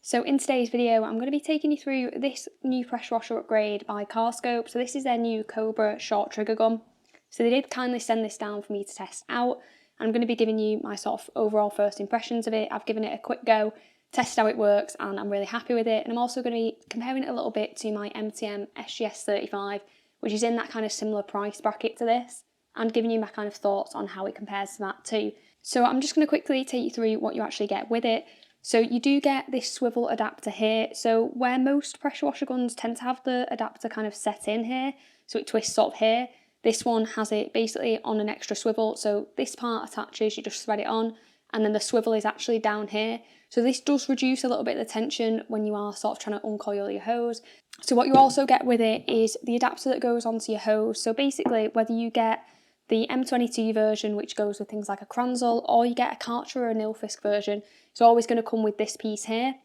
So in today's video, I'm going to be taking you through this new pressure washer upgrade by Carscope. So this is their new Cobra short trigger gun. So they did kindly send this down for me to test out. I'm going to be giving you my sort of overall first impressions of it. I've given it a quick go, tested how it works, and I'm really happy with it. And I'm also going to be comparing it a little bit to my MTM SGS35, which is in that kind of similar price bracket to this, and giving you my kind of thoughts on how it compares to that too. So I'm just going to quickly take you through what you actually get with it. So you do get this swivel adapter here. So where most pressure washer guns tend to have the adapter kind of set in here, so it twists sort of here, this one has it basically on an extra swivel. So this part attaches, you just thread it on, and then the swivel is actually down here. So this does reduce a little bit of the tension when you are sort of trying to uncoil your hose. So what you also get with it is the adapter that goes onto your hose. So basically, whether you get the M22 version, which goes with things like a Kranzle, or you get a Karcher or a Nilfisk version, it's always going to come with this piece here.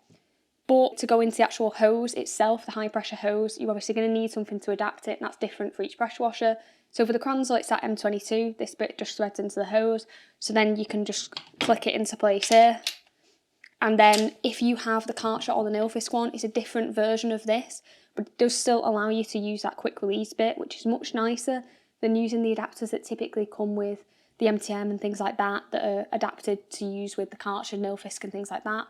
But to go into the actual hose itself, the high pressure hose, you're obviously going to need something to adapt it, and that's different for each pressure washer. So for the Kranzle, it's that M22, this bit just threads into the hose, so then you can just click it into place here. And then if you have the Karcher or the Nilfisk one, it's a different version of this, but it does still allow you to use that quick release bit, which is much nicer than using the adapters that typically come with the MTM and things like that are adapted to use with the Karcher, Nilfisk and things like that.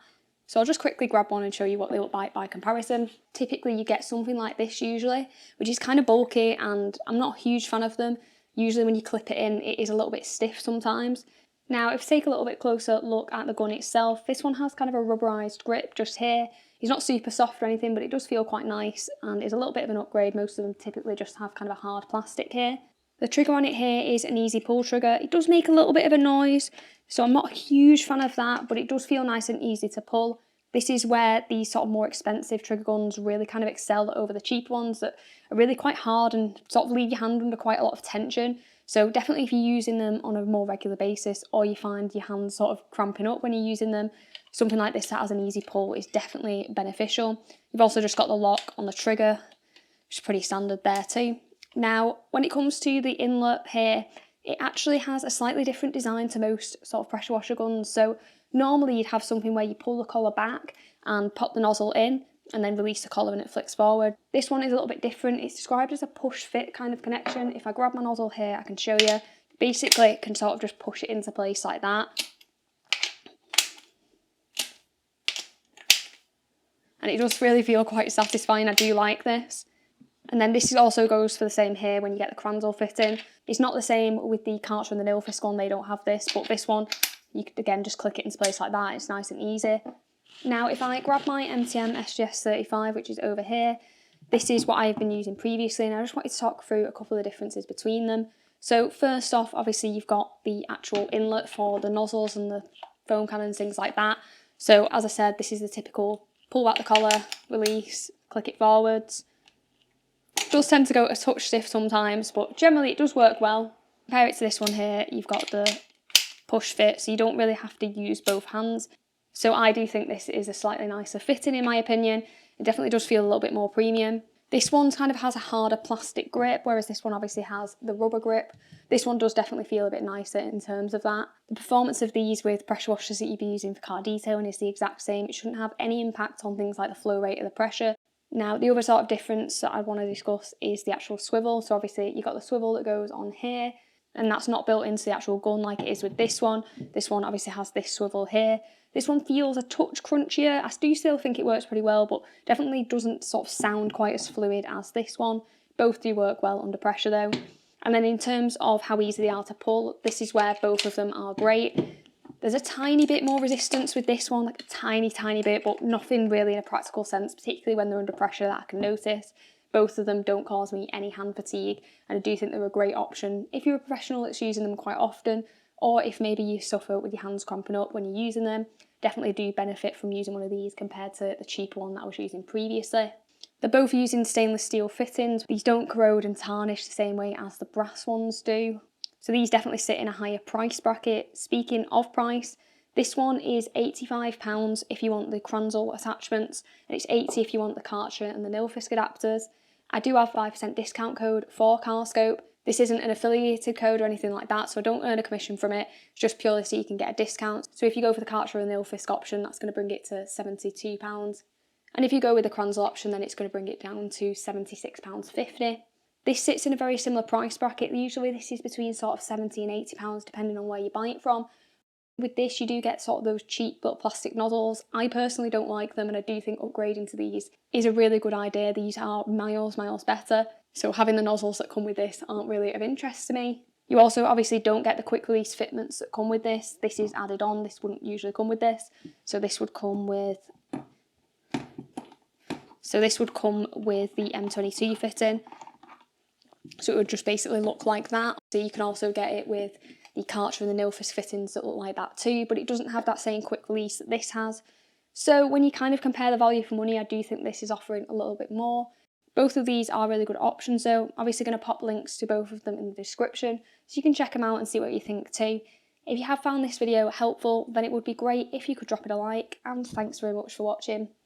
So I'll just quickly grab one and show you what they look like by comparison. Typically you get something like this usually, which is kind of bulky, and I'm not a huge fan of them. Usually when you clip it in, it is a little bit stiff sometimes. Now, if you take a little bit closer look at the gun itself, this one has kind of a rubberized grip just here. It's not super soft or anything, but it does feel quite nice and is a little bit of an upgrade. Most of them typically just have kind of a hard plastic here. The trigger on it here is an easy pull trigger. It does make a little bit of a noise, so I'm not a huge fan of that, but it does feel nice and easy to pull. This is where these sort of more expensive trigger guns really kind of excel over the cheap ones that are really quite hard and sort of leave your hand under quite a lot of tension. So definitely if you're using them on a more regular basis, or you find your hands sort of cramping up when you're using them, something like this that has an easy pull is definitely beneficial. You've also just got the lock on the trigger, which is pretty standard there too. Now, when it comes to the inlet here, it actually has a slightly different design to most sort of pressure washer guns. So normally you'd have something where you pull the collar back and pop the nozzle in and then release the collar and it flicks forward. This one is a little bit different. It's described as a push fit kind of connection. If I grab my nozzle here, I can show you. Basically, it can sort of just push it into place like that. And it does really feel quite satisfying. I do like this. And then this also goes for the same here when you get the Kranzle fitting. It's not the same with the Karcher and the Nilfisk one, they don't have this, but this one, you could again just click it into place like that, it's nice and easy. Now if I grab my MTM SGS35, which is over here, this is what I've been using previously, and I just wanted to talk through a couple of differences between them. So first off, obviously you've got the actual inlet for the nozzles and the foam cannons, things like that. So as I said, this is the typical pull back the collar, release, click it forwards. It does tend to go a touch stiff sometimes, but generally it does work well. Compare it to this one here, you've got the push fit, so you don't really have to use both hands. So I do think this is a slightly nicer fitting in my opinion. It definitely does feel a little bit more premium. This one kind of has a harder plastic grip, whereas this one obviously has the rubber grip. This one does definitely feel a bit nicer in terms of that. The performance of these with pressure washers that you'd be using for car detailing is the exact same. It shouldn't have any impact on things like the flow rate of the pressure. Now, the other sort of difference that I want to discuss is the actual swivel. So obviously you've got the swivel that goes on here, and that's not built into the actual gun like it is with this one. This one obviously has this swivel here. This one feels a touch crunchier. I do still think it works pretty well, but definitely doesn't sort of sound quite as fluid as this one. Both do work well under pressure though. And then in terms of how easy they are to pull, this is where both of them are great. There's a tiny bit more resistance with this one, like a tiny bit, but nothing really in a practical sense, particularly when they're under pressure that I can notice. Both of them don't cause me any hand fatigue, and I do think they're a great option if you're a professional that's using them quite often, or if maybe you suffer with your hands cramping up when you're using them. Definitely do benefit from using one of these compared to the cheaper one that I was using previously. They're both using stainless steel fittings. These don't corrode and tarnish the same way as the brass ones do. So these definitely sit in a higher price bracket. Speaking of price, this one is £85 if you want the Kranzle attachments, and it's £80 if you want the Karcher and the Nilfisk adapters. I do have 5% discount code for Carscope, This isn't an affiliated code or anything like that, so I don't earn a commission from it. It's just purely so you can get a discount. So if you go for the Karcher or the Nilfisk option, that's going to bring it to £72. And if you go with the Kranzle option, then it's going to bring it down to £76.50. This sits in a very similar price bracket. Usually this is between sort of £70 and £80 depending on where you buy it from. With this, you do get sort of those cheap little plastic nozzles. I personally don't like them, and I do think upgrading to these is a really good idea. These are miles better, so having the nozzles that come with this aren't really of interest to me. You also obviously don't get the quick release fitments that come with this. This is added on. This wouldn't usually come with this. So this would come with the M22 fitting. So it would just basically look like that. So you can also get it with the Karcher and the Nilfisk fittings that look like that too, but it doesn't have that same quick release that this has. So when you kind of compare the value for money, I do think this is offering a little bit more. Both of these are really good options though. Obviously going to pop links to both of them in the description, so you can check them out and see what you think too. If you have found this video helpful, then it would be great if you could drop it a like, and thanks very much for watching.